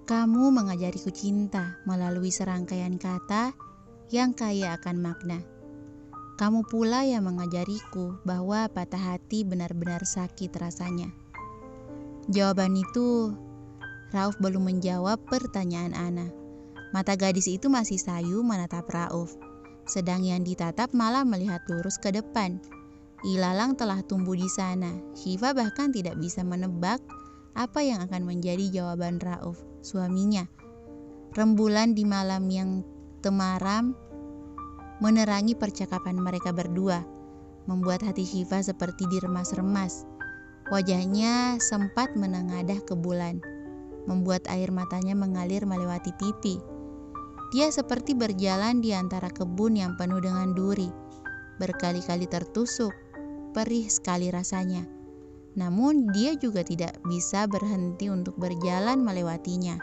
Kamu mengajariku cinta melalui serangkaian kata yang kaya akan makna. Kamu pula yang mengajariku bahwa patah hati benar-benar sakit rasanya. Jawaban itu, Rauf belum menjawab pertanyaan Ana. Mata gadis itu masih sayu menatap Rauf, sedang yang ditatap malah melihat lurus ke depan. Ilalang telah tumbuh di sana. Syifa bahkan tidak bisa menebak apa yang akan menjadi jawaban Rauf, suaminya. Rembulan di malam yang temaram menerangi percakapan mereka berdua, membuat hati Syifa seperti diremas-remas. Wajahnya sempat menengadah ke bulan, membuat air matanya mengalir melewati pipi. Dia seperti berjalan di antara kebun yang penuh dengan duri, berkali-kali tertusuk, perih sekali rasanya. Namun dia juga tidak bisa berhenti untuk berjalan melewatinya.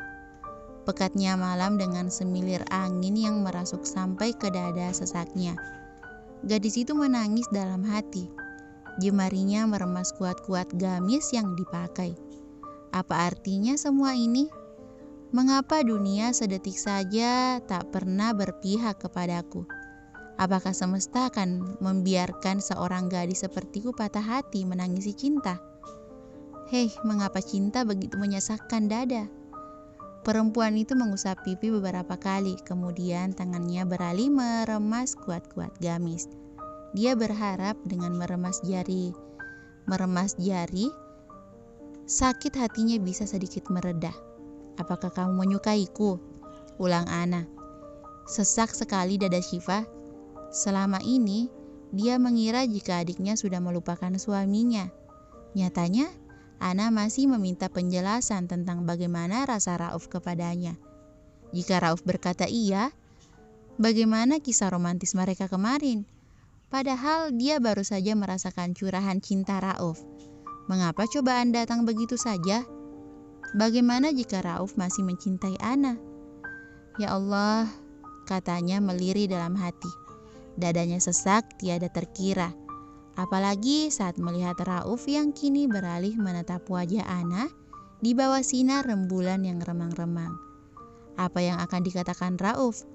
Pekatnya malam dengan semilir angin yang merasuk sampai ke dada sesaknya. Gadis itu menangis dalam hati. Jemarinya meremas kuat-kuat gamis yang dipakai. Apa artinya semua ini? Mengapa dunia sedetik saja tak pernah berpihak kepadaku? Apakah semesta akan membiarkan seorang gadis sepertiku patah hati menangisi cinta? Hei, mengapa cinta begitu menyesakkan dada? Perempuan itu mengusap pipi beberapa kali, kemudian tangannya beralih meremas kuat-kuat gamis. Dia berharap dengan meremas jari, sakit hatinya bisa sedikit mereda. Apakah kamu menyukaiku? Ulang Ana. Sesak sekali dada Syifa. Selama ini, dia mengira jika adiknya sudah melupakan suaminya. Nyatanya, Ana masih meminta penjelasan tentang bagaimana rasa Rauf kepadanya. Jika Rauf berkata iya, bagaimana kisah romantis mereka kemarin? Padahal dia baru saja merasakan curahan cinta Rauf. Mengapa cobaan datang begitu saja? Bagaimana jika Rauf masih mencintai Ana? Ya Allah, katanya melirih dalam hati. Dadanya sesak tiada terkira. Apalagi saat melihat Rauf yang kini beralih menatap wajah Ana di bawah sinar rembulan yang remang-remang. Apa yang akan dikatakan Rauf?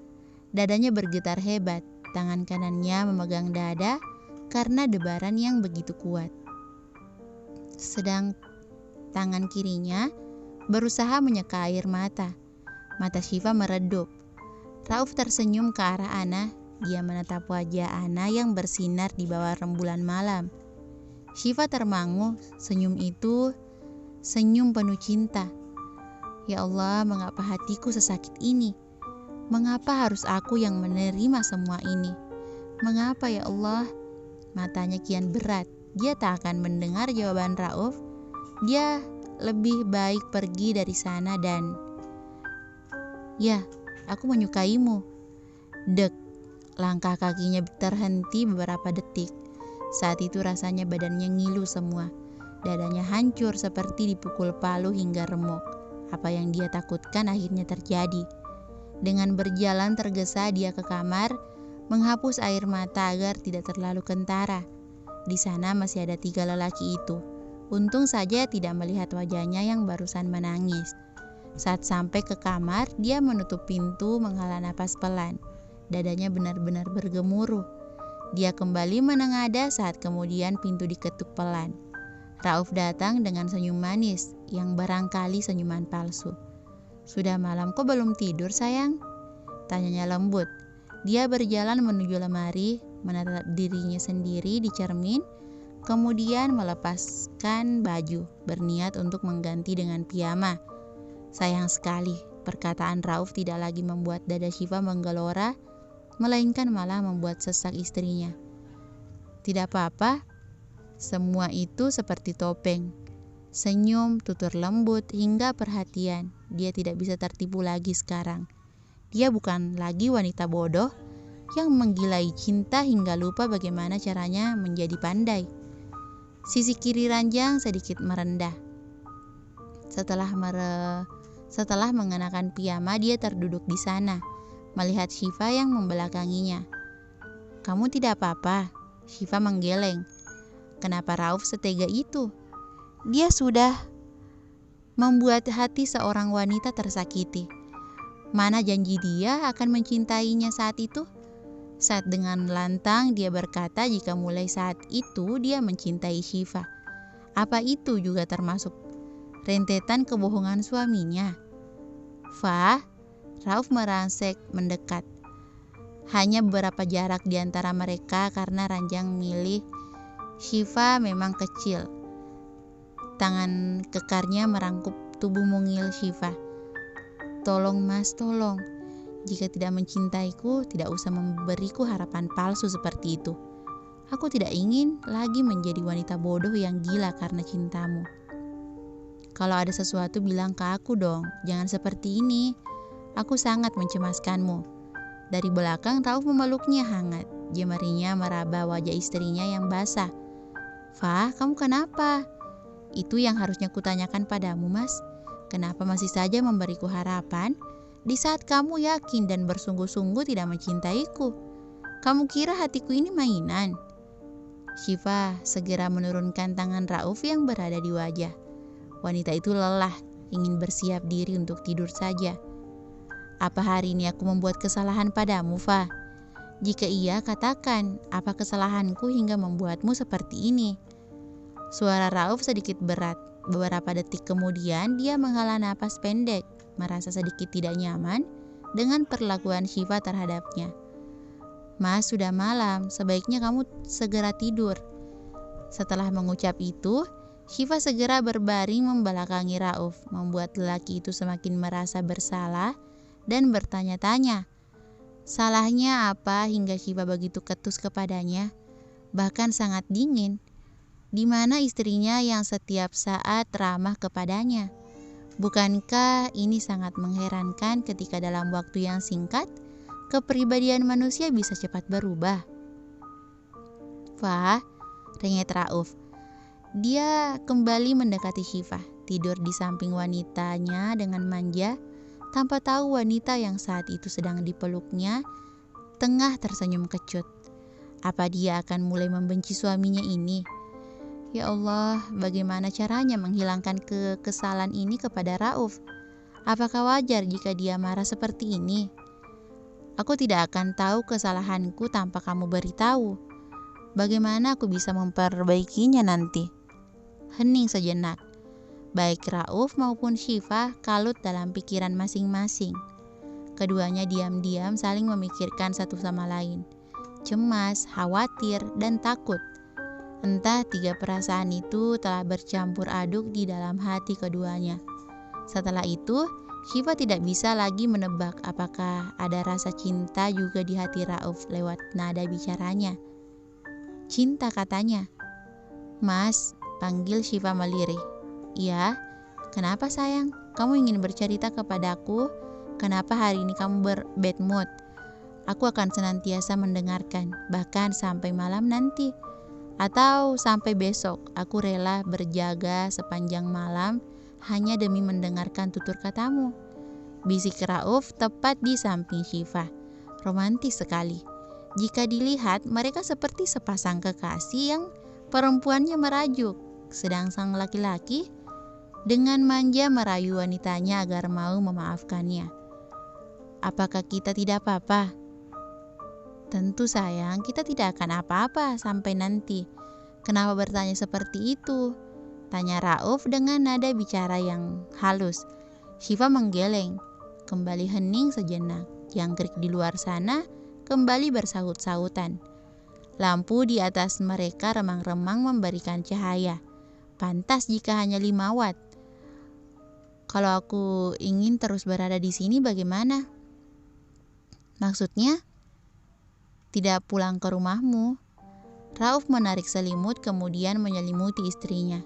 Dadanya bergetar hebat, tangan kanannya memegang dada karena debaran yang begitu kuat. Sedang tangan kirinya berusaha menyeka air mata. Mata Syifa meredup. Rauf tersenyum ke arah Ana. Dia menatap wajah Ana yang bersinar di bawah rembulan malam. Syifa termangu, senyum itu senyum penuh cinta. Ya Allah, mengapa hatiku sesakit ini? Mengapa harus aku yang menerima semua ini? Mengapa ya Allah? Matanya kian berat. Dia tak akan mendengar jawaban Rauf. Dia lebih baik pergi dari sana dan... Ya, aku menyukaimu. Dek. Langkah kakinya terhenti beberapa detik. Saat itu rasanya badannya ngilu semua. Dadanya hancur seperti dipukul palu hingga remuk. Apa yang dia takutkan akhirnya terjadi. Dengan berjalan tergesa dia ke kamar, menghapus air mata agar tidak terlalu kentara. Di sana masih ada 3 lelaki itu. Untung saja tidak melihat wajahnya yang barusan menangis. Saat sampai ke kamar, dia menutup pintu menghela napas pelan. Dadanya benar-benar bergemuruh. Dia kembali menengadah saat kemudian pintu diketuk pelan. Rauf datang dengan senyum manis yang barangkali senyuman palsu. Sudah malam kok belum tidur sayang? Tanyanya lembut. Dia berjalan menuju lemari, menatap dirinya sendiri di cermin, kemudian melepaskan baju, berniat untuk mengganti dengan piyama. Sayang sekali, perkataan Rauf tidak lagi membuat dada Syifa menggelora, melainkan malah membuat sesak istrinya. Tidak apa-apa, semua itu seperti topeng. Senyum, tutur lembut, hingga perhatian. Dia tidak bisa tertipu lagi sekarang. Dia bukan lagi wanita bodoh yang menggilai cinta hingga lupa bagaimana caranya menjadi pandai. Sisi kiri ranjang sedikit merendah. Setelah mengenakan piyama, dia terduduk di sana, melihat Syifa yang membelakanginya. Kamu tidak apa-apa? Syifa menggeleng. Kenapa Rauf setega itu? Dia sudah membuat hati seorang wanita tersakiti. Mana janji dia akan mencintainya saat itu? Saat dengan lantang dia berkata jika mulai saat itu dia mencintai Syifa. Apa itu juga termasuk rentetan kebohongan suaminya? Fa, Rauf merangsek mendekat. Hanya beberapa jarak di antara mereka karena ranjang milik Syifa memang kecil. Tangan kekarnya merangkup tubuh mungil Syifa. Tolong mas, tolong. Jika tidak mencintaiku, tidak usah memberiku harapan palsu seperti itu. Aku tidak ingin lagi menjadi wanita bodoh yang gila karena cintamu. Kalau ada sesuatu bilang ke aku dong, jangan seperti ini. Aku sangat mencemaskanmu. Dari belakang Rauf memeluknya hangat. Jemarinya meraba wajah istrinya yang basah. Fah, kamu kenapa? Itu yang harusnya kutanyakan padamu, mas. Kenapa masih saja memberiku harapan di saat kamu yakin dan bersungguh-sungguh tidak mencintaiku? Kamu kira hatiku ini mainan? Syifa segera menurunkan tangan Rauf yang berada di wajah. Wanita itu lelah, ingin bersiap diri untuk tidur saja. Apa hari ini aku membuat kesalahan padamu, Fa? Jika iya, katakan, apa kesalahanku hingga membuatmu seperti ini? Suara Rauf sedikit berat. Beberapa detik kemudian dia menghela napas pendek, merasa sedikit tidak nyaman dengan perlakuan Syifa terhadapnya. Mas, sudah malam, sebaiknya kamu segera tidur. Setelah mengucap itu, Syifa segera berbaring membelakangi Rauf, membuat lelaki itu semakin merasa bersalah dan bertanya-tanya. Salahnya apa hingga Syifa begitu ketus kepadanya, bahkan sangat dingin? Di mana istrinya yang setiap saat ramah kepadanya? Bukankah ini sangat mengherankan ketika dalam waktu yang singkat, kepribadian manusia bisa cepat berubah? Fah, rengek Rauf. Dia kembali mendekati Syifa, tidur di samping wanitanya dengan manja, tanpa tahu wanita yang saat itu sedang dipeluknya tengah tersenyum kecut. Apa dia akan mulai membenci suaminya ini? Ya Allah, bagaimana caranya menghilangkan kekesalan ini kepada Rauf? Apakah wajar jika dia marah seperti ini? Aku tidak akan tahu kesalahanku tanpa kamu beritahu. Bagaimana aku bisa memperbaikinya nanti? Hening sejenak. Baik Rauf maupun Syifa kalut dalam pikiran masing-masing. Keduanya diam-diam saling memikirkan satu sama lain. Cemas, khawatir, dan takut. Entah tiga perasaan itu telah bercampur aduk di dalam hati keduanya. Setelah itu, Syifa tidak bisa lagi menebak apakah ada rasa cinta juga di hati Rauf lewat nada bicaranya. Cinta, katanya. Mas, panggil Syifa melirih. Iya, kenapa sayang? Kamu ingin bercerita kepadaku? Kenapa hari ini kamu bad mood? Aku akan senantiasa mendengarkan, bahkan sampai malam nanti. Atau sampai besok, aku rela berjaga sepanjang malam hanya demi mendengarkan tutur katamu. Bisik Rauf tepat di samping Syifa. Romantis sekali. Jika dilihat, mereka seperti sepasang kekasih yang perempuannya merajuk, sedang sang laki-laki dengan manja merayu wanitanya agar mau memaafkannya. Apakah kita tidak apa-apa? Tentu sayang, kita tidak akan apa-apa sampai nanti. Kenapa bertanya seperti itu? Tanya Rauf dengan nada bicara yang halus. Syifa menggeleng, kembali hening sejenak. Jangkrik di luar sana kembali bersahut-sahutan. Lampu di atas mereka remang-remang memberikan cahaya. Pantas jika hanya 5 watt. Kalau aku ingin terus berada di sini bagaimana? Maksudnya? Tidak pulang ke rumahmu? Rauf menarik selimut kemudian menyelimuti istrinya.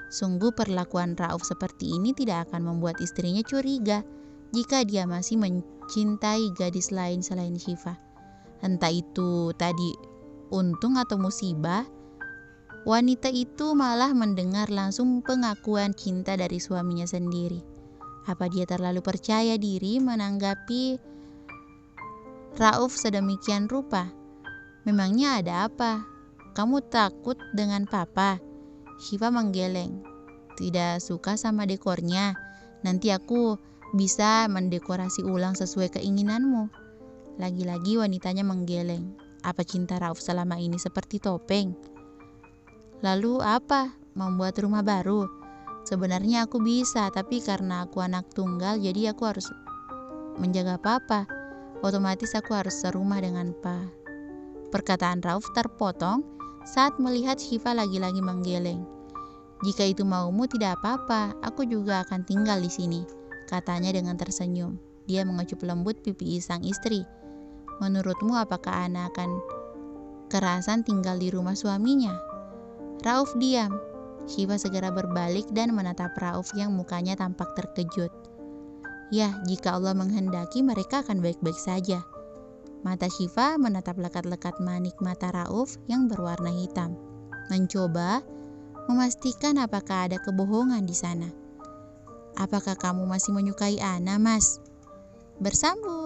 Sungguh perlakuan Rauf seperti ini tidak akan membuat istrinya curiga jika dia masih mencintai gadis lain selain Syifa. Entah itu tadi untung atau musibah, wanita itu malah mendengar langsung pengakuan cinta dari suaminya sendiri. Apa dia terlalu percaya diri menanggapi Rauf sedemikian rupa? Memangnya ada apa? Kamu takut dengan papa? Syifa menggeleng. tidak suka sama dekornya. Nanti aku bisa mendekorasi ulang sesuai keinginanmu. Lagi-lagi wanitanya menggeleng. Apa cinta Rauf selama ini seperti topeng? Lalu apa? Membuat rumah baru? Sebenarnya aku bisa, tapi karena aku anak tunggal, jadi aku harus menjaga papa. Otomatis aku harus serumah dengan pa. Perkataan Rauf terpotong saat melihat Syifa lagi-lagi menggeleng. Jika itu maumu tidak apa-apa, aku juga akan tinggal di sini, katanya dengan tersenyum. Dia mengecup lembut pipi sang istri. Menurutmu apakah Ana akan kerasan tinggal di rumah suaminya? Rauf diam. Syifa segera berbalik dan menatap Rauf yang mukanya tampak terkejut. Ya, jika Allah menghendaki mereka akan baik-baik saja. Mata Syifa menatap lekat-lekat manik mata Rauf yang berwarna hitam. Mencoba memastikan apakah ada kebohongan di sana. Apakah kamu masih menyukai Ana, Mas? Bersambung.